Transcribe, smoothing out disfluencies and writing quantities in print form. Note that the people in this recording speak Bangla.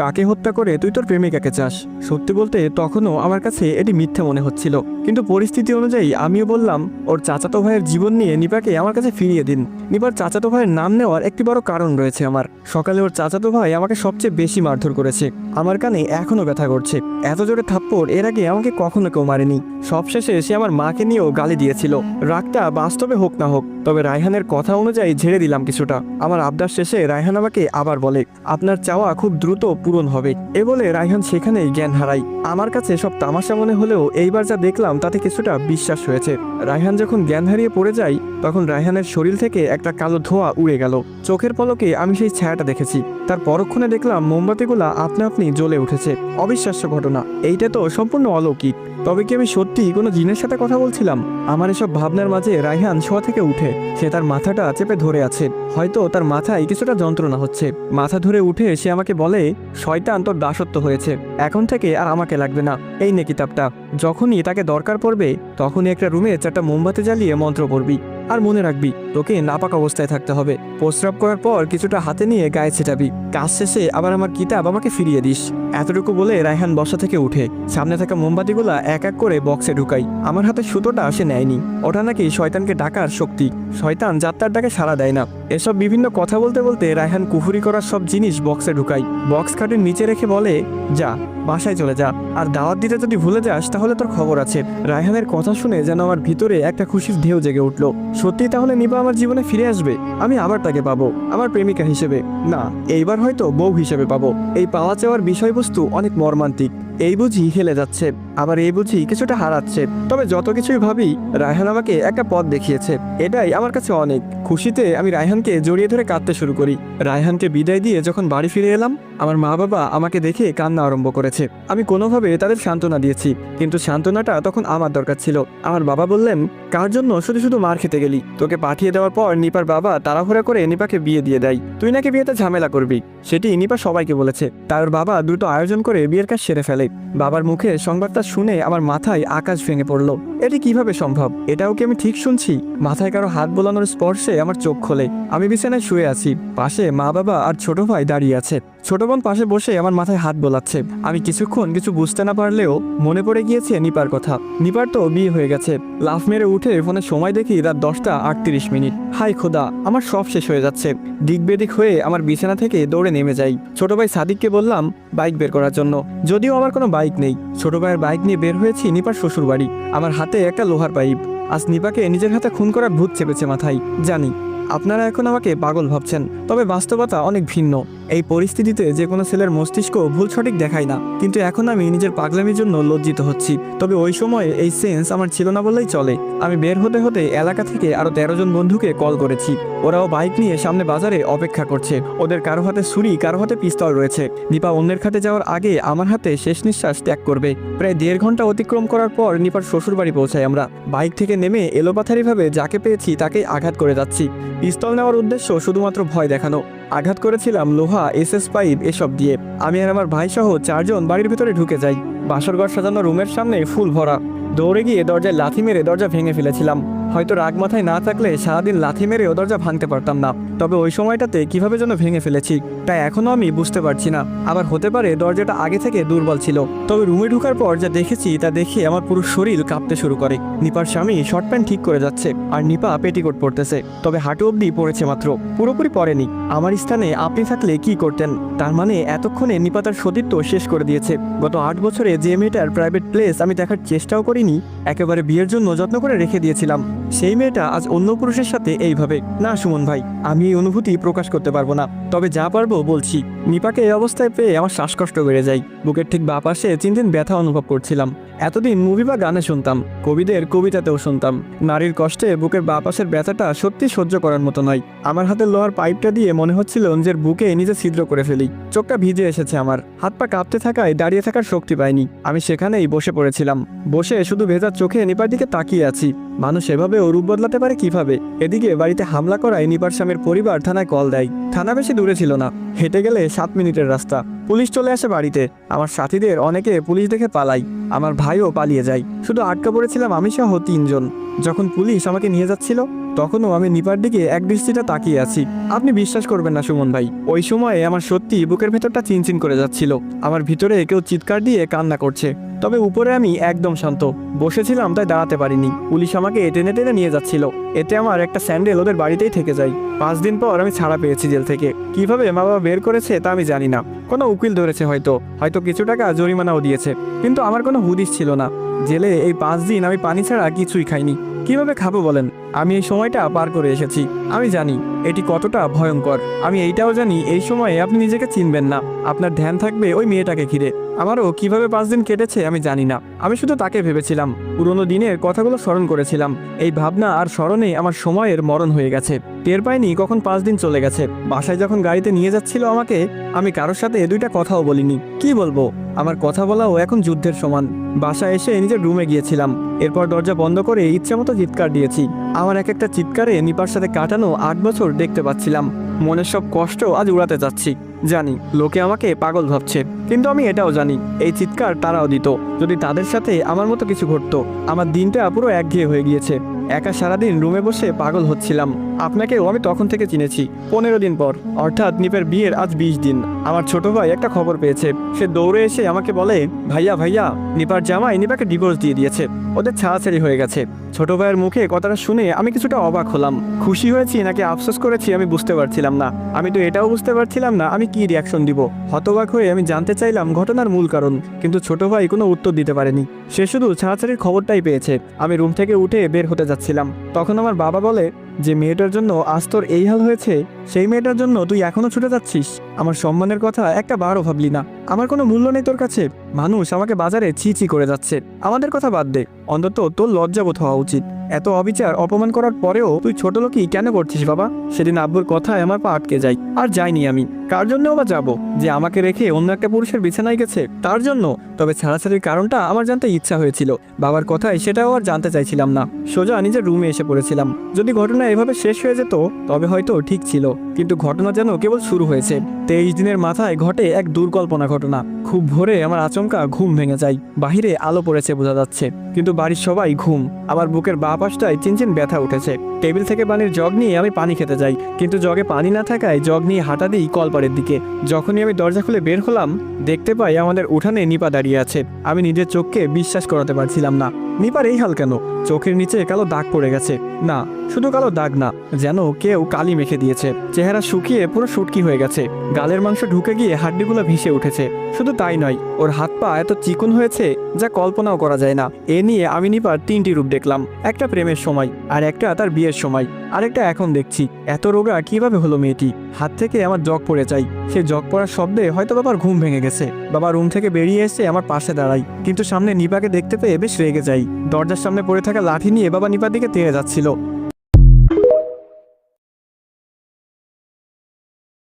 কাকে হত্যা করে তুই তোর প্রেমিকাকে চাস? সত্যি বলতে তখনও আমার কাছে এটি মিথ্যে মনে হচ্ছিল, কিন্তু পরিস্থিতি অনুযায়ী আমিও বললাম, ওর চাচাতো ভাইয়ের জীবন নিয়ে নিপাকে আমার কাছে ফিরিয়ে দিন। নিপার চাচাতো ভাইয়ের নাম নেওয়ার একটি বড় কারণ রয়েছে আমার। সকালে ওর চাচাতো ভাই আমাকে সবচেয়ে বেশি মারধর করেছে। আমার কানে এখনো ব্যথা করছে। এত জোরে থাপ্পড় এর আগে আমাকে কখনো কেউ মারেনি। সবশেষে সে আমার মাকে নিয়েও গালি দিয়েছিল। রাগটা বাস্তবে হোক না হোক, তবে রায়হানের কথা অনুযায়ী ঝেড়ে দিলাম কিছুটা। আমার আবদার শেষে রায়হান আমাকে আবার বলে, আপনার চাওয়া খুব দ্রুত পূরণ হবে। এ বলে রায়হান সেখানেই জ্ঞান হারায়। আমার কাছে সব তামাশা মনে হলেও এইবার যা দেখলাম তাতে কিছুটা বিশ্বাস হয়েছে। রায়হান যখন জ্ঞান হারিয়ে পড়ে যায়, তখন রায়হানের শরীর থেকে একটা কালো ধোঁয়া উড়ে গেল। চোখের পলকে আমি সেই ছায়াটা দেখেছি। তার পরক্ষণে দেখলাম মোমবাতিগুলা আপনা আপনি জ্বলে উঠেছে। অবিশ্বাস্য ঘটনা, এইটা তো সম্পূর্ণ অলৌকিক। তবে কি আমি সত্যি কোনো জিনের সাথে কথা বলছিলাম? আমার এসব ভাবনার মাঝে রায়হান শোয়া থেকে উঠে সে তার মাথাটা চেপে ধরে আছে। হয়তো তার মাথায় কিছুটা যন্ত্রণা হচ্ছে। মাথা ধরে উঠে সে আমাকে বলে, শয়তান তোর দাসত্ব হয়েছে, এখন থেকে আর আমাকে লাগবে না। এই নে কিতাবটা, যখনই তাকে দরকার পড়বে তখনই একটা রুমে 4টা মোমবাতি জ্বালিয়ে মন্ত্র পড়বি। আর মনে রাখবি, তোকে নাপাক অবস্থায় থাকতে হবে। প্রস্রাব করার পর কিছুটা হাতে নিয়ে গায়ে ছেটাবি। কাজ শেষে আবার আমার কিতাব আমাকে ফিরিয়ে দিস। এতটুকু বলে রায়হান বসা থেকে উঠে সামনে থাকা মোমবাতিগুলা এক এক করে বক্সে ঢুকাই। আমার হাতে সুতোটা সে নেয়নি। ওটা নাকি শয়তানকে ডাকার শক্তি। শয়তান যাত্রার ডাকে সাড়া দেয় না। এসব বিভিন্ন কথা বলতে বলতে রায়হান কুফুরি করার সব জিনিস বক্সে ঢুকাই। বক্স খাটের নিচে রেখে বলে, যা বাসায় চলে যা, আর দাওয়াত দিতে যদি ভুলে যাস তাহলে তোর খবর আছে। রায়হানের কথা শুনে যেন আমার ভিতরে একটা খুশির ঢেউ জেগে উঠল। সত্যি তাহলে নিপা আমার জীবনে ফিরে আসবে? আমি আবার তাকে পাবো, আমার প্রেমিকা হিসেবে না, এইবার হয়তো বউ হিসেবে পাবো। এই পাওয়া চাওয়ার বিষয়বস্তু অনেক মর্মান্তিক। এই বুঝি হেলে যাচ্ছে, আবার এই বুঝি কিছুটা হারাচ্ছে। তবে যত কিছুই ভাবি, রায়হান আমাকে একটা পথ দেখিয়েছে, এটাই আমার কাছে অনেক। খুশিতে আমি রায়হানকে জড়িয়ে ধরে কাঁদতে শুরু করি। রায়হানকে বিদায় দিয়ে যখন বাড়ি ফিরে এলাম, আমার মা বাবা আমাকে দেখে কান্না আরম্ভ করেছে। আমি কোনোভাবে তাদের সান্ত্বনা দিয়েছি, কিন্তু সান্ত্বনাটা তখন আমার দরকার ছিল। আমার বাবা বললেন, কার জন্য শুধু শুধু মার খেতে গেলি? তোকে পাঠিয়ে দেওয়ার পর নিপার বাবা তাড়াহুড়া করে নিপাকে বিয়ে দিয়ে দেয়। তুই নাকি বিয়েতে ঝামেলা করবি, সেটি নিপা সবাইকে বলেছে। তার বাবা দ্রুত আয়োজন করে বিয়ের কাজ সেরে ফেলে। বাবার মুখে সংবাদটা শুনে আমার মাথায় আকাশ ভেঙে পড়লো। এটি কিভাবে সম্ভব? এটাও কি আমি ঠিক শুনছি? মাথায় কারো হাত বোলানোর স্পর্শে আমার চোখ খোলে। আমি বিছানায় শুয়ে আছি, পাশে মা বাবা আর ছোট ভাই দাঁড়িয়ে আছে। ছোট বোন পাশে বসে আমার মাথায় হাত বোলাচ্ছে। আমি কিছুক্ষণ কিছু বুঝতে না পারলেও মনে পড়ে গিয়েছে নিপার কথা। নিপার তো বিয়ে হয়ে গেছে। লাফ মেরে উঠে ফোনে সময় দেখি রাত 10টা 38 মিনিট। হাই খোদা, আমার সব শেষ হয়ে যাচ্ছে। দিক বেদিক হয়ে আমার বিছানা থেকে দৌড়ে নেমে যাই। ছোট ভাই সাদিককে বললাম বাইক বের করার জন্য, যদিও আমার কোনো বাইক নেই। ছোট ভাইয়ের বাইক নিয়ে বের হয়েছি নিপার শ্বশুর বাড়ি। আমার হাতে একটা লোহার পাইপ। আজ নিপাকে নিজের হাতে খুন করার ভূত চেপেছে মাথায়। জানি আপনারা এখন আমাকে পাগল ভাবছেন, তবে বাস্তবতা অনেক ভিন্ন। এই পরিস্থিতিতে যে কোনো ছেলের মস্তিষ্ক ভুল সঠিক দেখায় না, কিন্তু এখন আমি নিজের পাগলামির জন্য লজ্জিত হচ্ছি। তবে ওই সময়ে এই সেন্স আমার ছিল না বললেই চলে। আমি বের হতে হতে এলাকা থেকে আরো 13 জন বন্ধুকে কল করেছি। ওরাও বাইক নিয়ে সামনে বাজারে অপেক্ষা করছে। ওদের কারো হাতে ছুরি, কারো হাতে পিস্তল রয়েছে। নিপা অন্যের খাতে যাওয়ার আগে আমার হাতে শেষ নিঃশ্বাস ত্যাগ করবে। প্রায় 1.5 ঘন্টা অতিক্রম করার পর নিপার শ্বশুর বাড়ি পৌঁছাই আমরা। বাইক থেকে নেমে এলোপাথারিভাবে যাকে পেয়েছি তাকেই আঘাত করে যাচ্ছি। পিস্তল নেওয়ার উদ্দেশ্য শুধুমাত্র ভয় দেখানো। আঘাত করেছিলাম লোহা, SS পাইপ এসব দিয়ে। আমি আর আমার ভাই সহ 4 জন বাড়ির ভিতরে ঢুকে যাই। বাসরঘর সাজানো রুমের সামনে ফুল ভরা। দৌড়ে গিয়ে দরজায় লাথি মেরে দরজা ভেঙে ফেলেছিলাম। হয়তো রাগ মাথায় না থাকলে সারাদিন লাথি মেরেও দরজা ভাঙতে পারতাম না। তবে ওই সময়টাতে কিভাবে যেন ভেঙে ফেলেছি তাই এখনো আমি বুঝতে পারছি না। আবার হতে পারে দরজাটা আগে থেকে দুর্বল ছিল। তবে রুমে ঢোকার পর যা দেখেছি তা দেখে আমার পুরো শরীর কাঁপতে শুরু করে। নিপার স্বামী শর্ট প্যান্ট ঠিক করে যাচ্ছে, আর নিপা পেটিকোট পরতেছে। তবে হাঁটু অবধি পড়েছে মাত্র, পুরোপুরি পরেনি। আমার স্থানে আপনি থাকলে কি করতেন? তার মানে এতক্ষণে নিপা তার সতীত্ব শেষ করে দিয়েছে। গত 8 বছরে যে মেয়েটার প্রাইভেট প্লেস আমি দেখার চেষ্টাও করিনি, একেবারে বিয়ের জন্য যত্ন করে রেখে দিয়েছিলাম, সেই মেয়েটা আজ অন্য পুরুষের সাথে এইভাবে। না সুমন ভাই, আমি এই অনুভূতি প্রকাশ করতে পারবো না। তবে যা পারবো বলছি। নিপাকে এই অবস্থায় পেয়ে আমার শ্বাসকষ্ট বেড়ে যায়। বুকের ঠিক বাঁ পাশে চিনচিন ব্যথা অনুভব করছিলাম। এতদিন মুভি বা গানে শুনতাম, কবিদের কবিতাতেও শুনতাম। নারীর কষ্টে বুকের বাঁ পাশের ব্যথাটা সত্যি সহ্য করার মতো নয়। আমার হাতের লোহার পাইপটা দিয়ে মনে হচ্ছিল নিজের বুকে নিজে ছিদ্র করে ফেলি। চোখটা ভিজে এসেছে আমার। হাত পা কাঁপতে থাকায় দাঁড়িয়ে থাকার শক্তি পাইনি। আমি সেখানেই বসে পড়েছিলাম। বসে শুধু ভেজা চোখে নিপার দিকে তাকিয়ে আছি। মানুষ এভাবেও রূপ বদলাতে পারে কিভাবে? এদিকে বাড়িতে হামলা করায় নিপার স্বামীর পরিবার থানায় কল দেয়। থানা বেশি দূরে ছিল না, হেঁটে গেলে 7 মিনিটের রাস্তা। পুলিশ চলে আসে বাড়িতে। আমার সাথীদের অনেকে পুলিশ দেখে পালাই। আমার ভাইও পালিয়ে যায়। শুধু আটকা পড়েছিলাম আমি সহ 3 জন। যখন পুলিশ আমাকে নিয়ে যাচ্ছিল তখনও আমি নিপার দিকে এক দৃষ্টিটা তাকিয়ে আছি। আপনি বিশ্বাস করবেন না সুমন ভাই, ওই সময়ে আমার সত্যি বুকের ভেতরটা চিনচিন করে যাচ্ছিল। আমার ভিতরে কেউ চিৎকার দিয়ে কান্না করছে, তবে উপরে আমি একদম শান্ত বসেছিলাম, তাই দাঁড়াতে পারিনি। পুলিশ আমাকে টেনে টেনে নিয়ে যাচ্ছিল, এতে আমার একটা স্যান্ডেল ওদের বাড়িতেই থেকে যায়। 5 দিন পর আমি ছাড়া পেয়েছি জেল থেকে। কিভাবে মা বাবা বের করেছে তা আমি জানি না, কোনো উকিল ধরেছে হয়তো, কিছু টাকা জরিমানাও দিয়েছে, কিন্তু আমার কোনো হুদিস ছিল না। জেলে এই 5 দিন আমি পানি ছাড়া কিছুই খাইনি। কিভাবে খাবো বলেন? আমি এই সময়টা পার করে এসেছি, আমি জানি এটি কতটা ভয়ঙ্কর। আমি এইটাও জানি এই সময়ে আপনি নিজেকে চিনবেন না, আপনার ধ্যান থাকবে ওই মেয়েটাকে ঘিরে। আমারও কিভাবে 5 দিন কেটেছে আমি জানি না, আমি শুধু তাকে ভেবেছিলাম, পুরোনো দিনের কথাগুলো স্মরণ করেছিলাম। এই ভাবনা আর স্মরণে আমার সময়ের মরণ হয়ে গেছে। টের পাইনি কখন 5 দিন চলে গেছে। বাসায় যখন গাড়িতে নিয়ে যাচ্ছিল আমাকে, আমি কারোর সাথে 2টা কথাও বলিনি। কি বলবো, আমার কথা বলাও এখন যুদ্ধের সমান। বাসায় এসে নিজের রুমে গিয়েছিলাম, এরপর দরজা বন্ধ করে ইচ্ছে মতো চিৎকার দিয়েছি। আমার এক একটা চিৎকারে নিপার সাথে কাটানো 8 বছর দেখতে পাচ্ছিলাম। মনের সব কষ্ট আজ উড়াতে যাচ্ছি। জানি লোকে আমাকে পাগল ভাবছে, কিন্তু আমি এটাও জানি এই চিৎকার তারাও দিত যদি তাদের সাথে আমার মতো কিছু ঘটতো। আমার দিনটা পুরো একঘেয়ে হয়ে গিয়েছে, একা সারাদিন রুমে বসে পাগল হচ্ছিলাম। আপনাকেও আমি তখন থেকে চিনেছি। 15 দিন পর, অর্থাৎ নিপের বিয়ের আজ 20 দিন, আমার ছোট ভাই একটা খবর পেয়েছে। সে দৌড়ে এসে আমাকে বলে, ভাইয়া ভাইয়া, নিপার জামাই নিপাকে ডিভোর্স দিয়ে দিয়েছে, ওদের ছাড়াছাড়ি হয়ে গেছে। ছোট ভাইয়ের মুখে কথাটা শুনে আমি কিছুটা অবাক হলাম। খুশি হয়েছি নাকি আফসোস করেছি আমি বুঝতে পারছিলাম না। আমি তো এটাও বুঝতে পারছিলাম না আমি কি রিয়াকশন দিব। হতবাক হয়ে আমি জানতে চাইলাম ঘটনার মূল কারণ, কিন্তু ছোট ভাই কোনো উত্তর দিতে পারেনি। সে শুধু ছাড়াছাড়ির খবরটাই পেয়েছে। আমি রুম থেকে উঠে বের হতে যাচ্ছিলাম, তখন আমার বাবা বলে, যে মেয়েটার জন্য আজ তোর এই হাল হয়েছে, সেই মেয়েটার জন্য তুই এখনো ছুটে যাচ্ছিস। আমার সম্মানের কথা একটা বারও ভাবলি না। আমার কোনো মূল্য নেই তোর কাছে। মানুষ আমাকে বাজারে ছি ছি করে যাচ্ছে, আমাদের কথা বাদ দে, অন্তত তোর লজ্জাবোধ হওয়া উচিত। এত অবিচার অপমান করার পরেও তুই ছোট লোকই কেন করছিস বাবা? সেদিন আব্বুর কথায় আমার পা আটকে যায়। আর যাইনি আমি, কার জন্যও বা যাবো? যে আমাকে রেখে অন্য একটা পুরুষের বিছানায় গেছে তার জন্য? তবে ছাড়াছাড়ির কারণটা আমার জানতে ইচ্ছা হয়েছিল, বাবার কথায় সেটাও আর জানতে চাইছিলাম না। সোজা নিজের রুমে এসে পড়েছিলাম। যদি ঘটনা এভাবে শেষ হয়ে যেত তবে হয়তো ঠিক ছিল, কিন্তু ঘটনা যেন কেবল শুরু হয়েছে। 23 দিনের মাথায় ঘটে এক দুর্কল্পনা ঘটনা। খুব ভোরে আমার আচমকা ঘুম ভেঙে যায়। বাহিরে আলো পড়েছে বোঝা যাচ্ছে, কিন্তু বাড়ির সবাই ঘুম। আমার বুকের বাঁ পাশটায় চিনচিন ব্যথা উঠেছে। টেবিল থেকে পানির জগ নিয়ে আমি পানি খেতে যাই, কিন্তু জগে পানি না থাকায় জগ নিয়ে হাঁটা দিই কলপাড়ের দিকে। যখনই আমি দরজা খুলে বের হলাম, দেখতে পাই আমাদের উঠানে নিপা দাঁড়িয়ে আছে। আমি নিজের চোখকে বিশ্বাস করাতে পারছিলাম না। নিপার এই হাল কেন? চোখের নিচে কালো দাগ পড়ে গেছে। না, শুধু কালো দাগ না, যেন কেউ কালি মেখে দিয়েছে। চেহারা শুকিয়ে পুরো শুটকি হয়ে গেছে, গালের মাংস ঢুকে গিয়ে হাড্ডিগুলো ভেসে উঠেছে। শুধু তাই নয়, ওর হাত পা এত চিকন হয়েছে যা কল্পনাও করা যায় না। এ নিয়ে আমি নিপার 3টি রূপ দেখলাম, একটা প্রেমের সময়, আর একটা তার বিয়ের সময়, আর একটা এখন দেখছি। এত রোগা কিভাবে হলো মেয়েটি? হাত থেকে আমার জগ পড়ে যায়। সে জগ পড়ার শব্দে হয়তো বাবার ঘুম ভেঙে গেছে। বাবা রুম থেকে বেরিয়ে এসে আমার পাশে দাঁড়াই, কিন্তু সামনে নিপাকে দেখতে পেয়ে বেশ রেগে যাই। দরজার সামনে পড়ে থাকা লাঠি নিয়ে বাবা নিপার দিকে তেড়ে যাচ্ছিল।